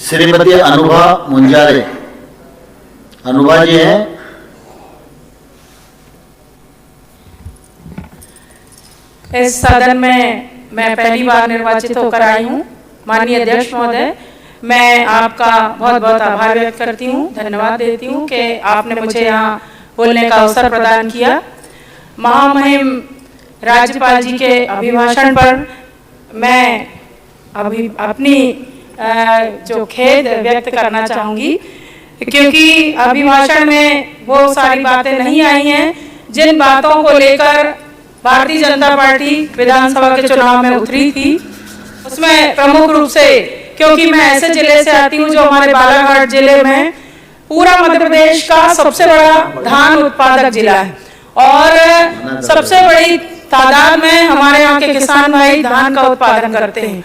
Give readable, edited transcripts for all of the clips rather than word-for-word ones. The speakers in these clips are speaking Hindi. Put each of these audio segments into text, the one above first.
श्रीमती अनुभा मुंजारे। अनुभा जी हैं। इस सदन में मैं पहली बार निर्वाचित होकर आई हूँ। माननीय अध्यक्ष महोदय, मैं आपका बहुत बहुत आभार व्यक्त करती हूँ, धन्यवाद देती हूँ कि आपने मुझे यहाँ बोलने का अवसर प्रदान किया। महामहिम राज्यपाल जी के अभिभाषण पर मैं अभी अपनी जो खेद व्यक्त करना चाहूँगी, क्योंकि अभिभाषण में वो सारी बातें नहीं आई हैं जिन बातों को लेकर भारतीय जनता पार्टी विधानसभा के चुनाव में उतरी थी। उसमें प्रमुख रूप से, क्योंकि मैं ऐसे जिले से आती हूँ जो हमारे बालाघाट जिले में पूरा मध्य प्रदेश का सबसे बड़ा धान उत्पादक जिला है और सबसे बड़ी तादाद में हमारे यहाँ के किसान भाई धान का उत्पादन करते हैं।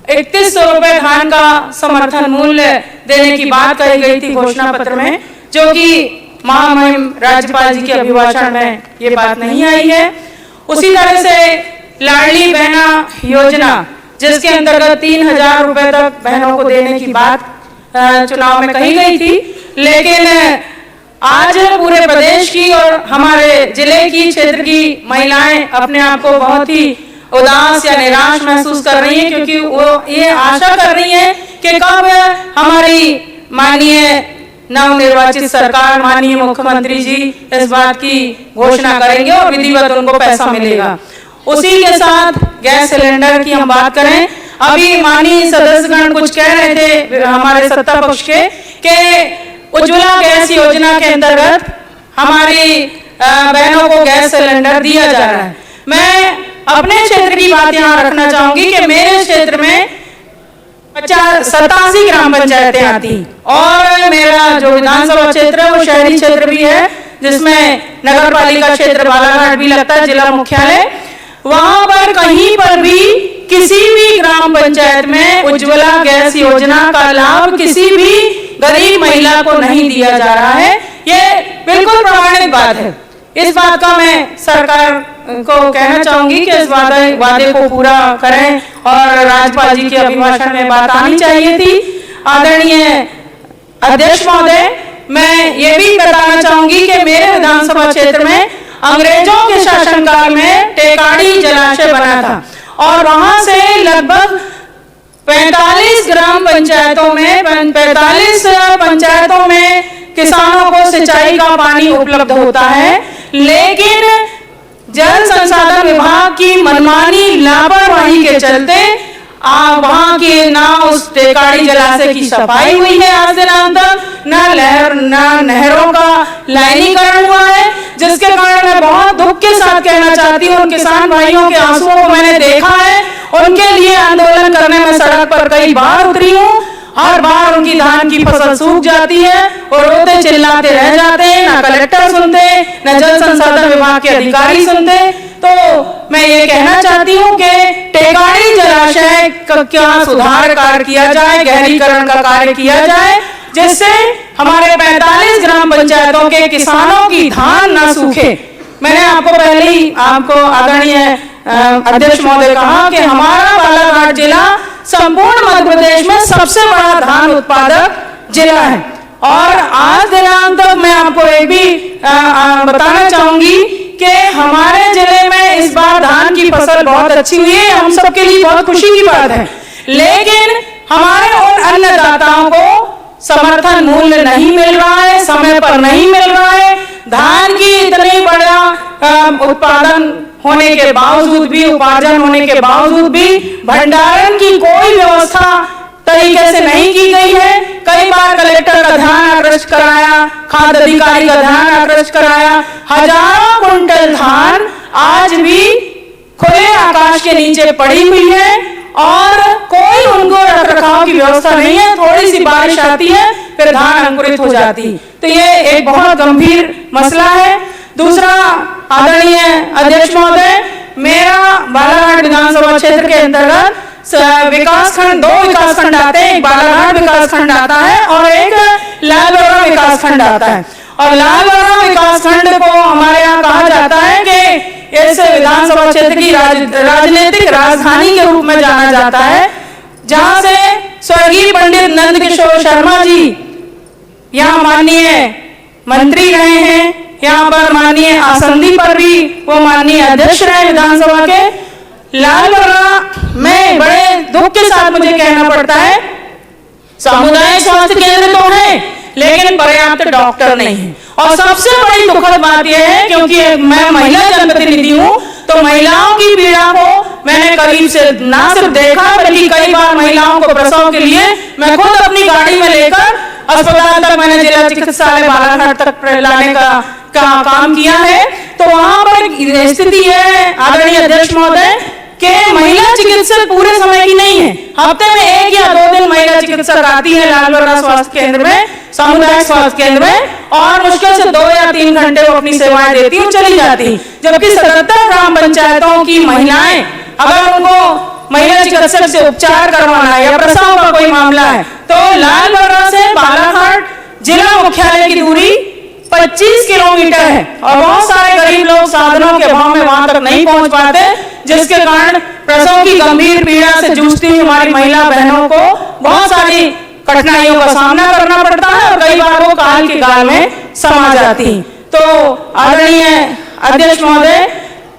3100 रुपए धान का समर्थन मूल्य देने की बात कही गई थी घोषणा पत्र में, जो कि महामहिम राज्यपाल जी के अभिभाषण में ये बात नहीं आई है। उसी तरह से लाडली बहना योजना, जिसके अंतर्गत 3000 रुपए तक बहनों को देने की बात चुनाव में कही गई थी, लेकिन आज पूरे प्रदेश की और हमारे जिले की क्षेत्र की महिलाएं अपने आप को बहुत ही उदास या निराश महसूस कर रही हैं, क्योंकि वो ये आशा कर रही हैं कि कब हमारी माननीय नवनिर्वाचित सरकार, माननीय मुख्यमंत्री जी इस बात की घोषणा करेंगे और विधिवत उनको पैसा मिलेगा। उसी के साथ गैस सिलेंडर की हम बात करें, अभी माननीय सदस्यगण कुछ कह रहे थे हमारे सत्ता पक्ष के कि उज्ज्वला गैस योजना के अंतर्गत हमारी बहनों को गैस सिलेंडर दिया जा रहा है। मैं अपने क्षेत्र की बात यहाँ रखना चाहूंगी कि मेरे क्षेत्र में 87 ग्राम पंचायतें आती और मेरा जो विधानसभा क्षेत्र है वो शहरी क्षेत्र भी है, जिसमें नगर पालिका क्षेत्र बालाघाट भी लगता है, जिला मुख्यालय। वहां पर कहीं पर भी किसी भी ग्राम पंचायत में उज्ज्वला गैस योजना का लाभ किसी भी गरीब महिला को नहीं दिया जा रहा है। ये बिल्कुल प्रमाणित बात है। इस बात का मैं सरकार को कहना चाहूंगी कि इस वादे को पूरा करें और राज्यपाल जी के अभिभाषण में बात आनी चाहिए थी। आदरणीय अध्यक्ष महोदय, मैं ये भी बताना चाहूंगी कि मेरे विधानसभा क्षेत्र में अंग्रेजों के शासनकाल में टेकाड़ी जलाशय बना था और वहां से लगभग 45 ग्राम पंचायतों में 45 पंचायतों में किसानों को सिंचाई का पानी उपलब्ध होता है, लेकिन जल संसाधन विभाग की मनमानी लापरवाही के चलते वहां की ना उस टेकाड़ी जलाशय की सफाई हुई है आज दिनांत तक, ना नहरों का लाइनीकरण हुआ है, जिसके कारण मैं बहुत दुख के साथ कहना चाहती हूँ उन किसान भाइयों के आंसुओं को मैंने देखा है। उनके लिए आंदोलन करने में सड़क पर कई बार उतरी हूँ। हर बार उनकी धान की फसल सूख जाती है और रोते चिल्लाते रह जाते हैं, ना कलेक्टर सुनते, न जल संसाधन विभाग के अधिकारी सुनते। तो मैं ये कहना चाहती हूँ कि टेकाड़ी जलाशय का सुधार कार्य किया जाए, गहरीकरण का कार्य किया जाए, जिससे हमारे 45 ग्राम पंचायतों के किसानों की धान ना सूखे। मैंने आपको पहले ही आपको आदरणीय अध्यक्ष महोदय कहा कि हमारा बालाघाट जिला संपूर्ण मध्य प्रदेश में सबसे बड़ा धान उत्पादक जिला है और आज दिनांक तक मैं आपको ये भी बताना चाहूंगी कि हमारे जिले में इस बार धान की फसल बहुत अच्छी हुई है, हम सबके लिए बहुत खुशी की बात है, लेकिन हमारे उन अन्नदाताओं को समर्थन मूल्य नहीं मिल रहा है, समय पर नहीं मिल रहा है। धान की इतनी बड़ा उत्पादन होने के बावजूद भी, उपार्जन होने के बावजूद भी भंडारण की कोई व्यवस्था तरीके से नहीं की गई है। कई बार कलेक्टर का ध्यान आकृष्ट कराया, खाद्य अधिकारी का ध्यान आकृष्ट कराया, हजारों कुंटल धान आज भी खुले आकाश के नीचे पड़ी हुई है और कोई उनको रखरखाव की व्यवस्था नहीं है। थोड़ी सी बारिश आती है फिर धान अंकुरित हो जाती। तो ये एक बहुत गंभीर मसला है। दूसरा, आदरणीय अध्यक्ष महोदय, मेरा बालाघाट विधानसभा क्षेत्र के अंतर्गत विकासखंड, 2 विकासखंड आते हैं, एक बालाघाट विकासखंड आता है और एक लालगौरा विकासखंड आता है। और लालगौरा विकासखंड को हमारे यहाँ कहा जाता है कि इस विधानसभा क्षेत्र की राजनीतिक राजधानी के रूप में जाना जाता है, जहाँ से स्वर्गीय पंडित नंद किशोर शर्मा जी यहाँ माननीय मंत्री रहे हैं, यहाँ पर माननीय आसंदी पर भी वो माननीय अध्यक्ष रहे विधानसभा के। लालबर्रा में बड़े दुख के साथ मुझे कहना पड़ता है, सामुदायिक स्वास्थ्य केंद्र तो है लेकिन पर्याप्त डॉक्टर नहीं है। और सबसे बड़ी दुखद बात यह है, क्योंकि मैं महिला जनप्रतिनिधि हूँ, तो महिलाओं की पीड़ा को मैंने करीब से ना सिर्फ देखा बल्कि कई बार महिलाओं को प्रसव के लिए मैं खुद अपनी गाड़ी में लेकर अस्पताल तक, मैंने जिला चिकित्सालय बालाघाट तक लाने का काम किया है। तो वहां पर स्थिति है आदरणीय अध्यक्ष महोदय कि महिला चिकित्सक पूरे समय की नहीं है, हफ्ते में 1 या 2 दिन महिला चिकित्सक आती है लालबर्रा स्वास्थ्य केंद्र में, सामुदायिक स्वास्थ्य केंद्र में, और मुश्किल से 2 या 3 घंटे वो अपनी सेवाएं देती और चली जाती। जबकि 77 ग्राम पंचायतों की महिलाएं अगर उनको महिला चिकित्सक से उपचार करवाना है या प्रसव का कोई मामला है तो लालबर्रा से बालाघाट जिला मुख्यालय की दूरी 25 किलोमीटर है और बहुत सारे गरीब लोग साधनों के अभाव में वहां तक नहीं पहुंच पाते, जिसके कारण प्रसव की गंभीर पीड़ा से जूझती हुई हमारी महिला बहनों को बहुत सारी कठिनाइयों का सामना करना पड़ता है और कई बार वो काल के गाल में समा जाती। तो आदरणीय अध्यक्ष महोदय,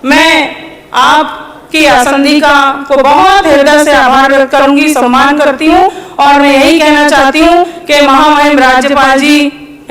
मैं आपकी आसंदी को बहुत हृदय से आभार व्यक्त करूंगी, सम्मान करती हूँ और मैं यही कहना चाहती हूँ कि महामहिम राज्यपाल जी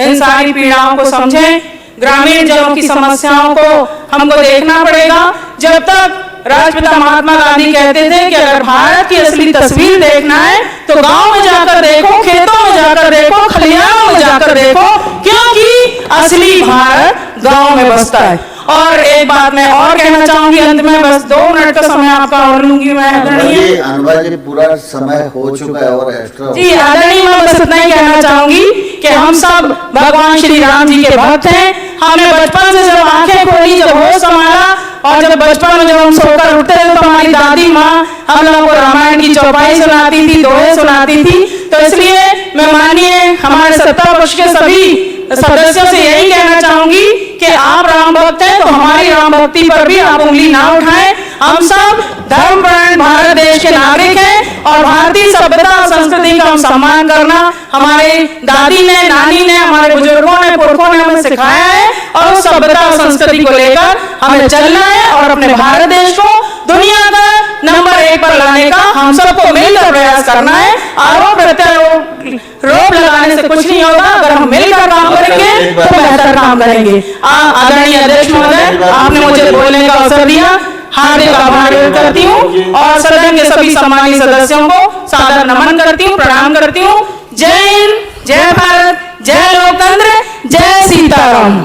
इन सारी पीड़ाओं को समझें। ग्रामीण जनों की समस्याओं को हमको देखना पड़ेगा। जब तक राष्ट्रपिता महात्मा गांधी कहते थे कि अगर भारत की असली तस्वीर देखना है तो गांव में जाकर देखो, खेतों में जाकर देखो, खलिहानों में जाकर देखो, क्योंकि असली भारत गांव में बसता है। और एक बात मैं और कहना चाहूंगी अंत में, बस 2 मिनट का समय आपका और लूंगी मैं। आदरणीय अनुभा जी, पूरा समय हो चुका है और एक्स्ट्रा जी आदरणीय, मैं बस इतना ही कहना चाहूंगी कि हम सब भगवान श्री राम जी के भक्त हैं। हमने बचपन से जब आंखें खोली, जब होश संभाला और जब बचपन में जब हम सोकर उठते थे तो हमारी दादी माँ हम लोगों को रामायण की चौपाई सुनाती थी, दोहे सुनाती थी। तो इसलिए मैं माननीय हमारे सत्ता पक्ष के सभी सदस्यों से यही कहना चाहूंगी कि आप राम भक्त हैं तो हमारी राम भक्ति पर भी आप उंगली ना उठाएं। हम सब धर्मपरायण भारत देश के नागरिक हैं और भारतीय सभ्यता और संस्कृति का हम सम्मान करना हमारे दादी ने, नानी ने, हमारे बुजुर्गों ने, पुरखों ने हमें सिखाया है और उस सभ्यता और संस्कृति को लेकर हमें चलना है और अपने भारत देश को दुनिया का नंबर 1 पर लाने का हम सबको मिलकर प्रयास करना है। आरोप प्रत्यारोप लगाने से कुछ नहीं होगा, अगर हम मिलकर काम करेंगे तो बेहतर काम करेंगे। आदरणीय अध्यक्ष महोदय, आपने मुझे बोलने का अवसर दिया, हार्दिक आभार व्यक्त करती हूँ और सदन के सभी सम्मानित सदस्यों को सादर नमन करती हूँ, प्रणाम करती हूँ। जय हिंद, जय भारत, जय लोकतंत्र, जय सीताराम।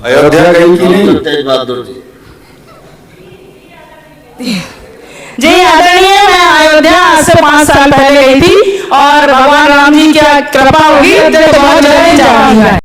अयोध्या गई कि नहीं तेज बहादुर जी? जी आदरणीय, मैं अयोध्या आज से 5 साल पहले गई थी और भगवान राम जी की कृपा होगी तो बहुत जल्दी जाऊंगी।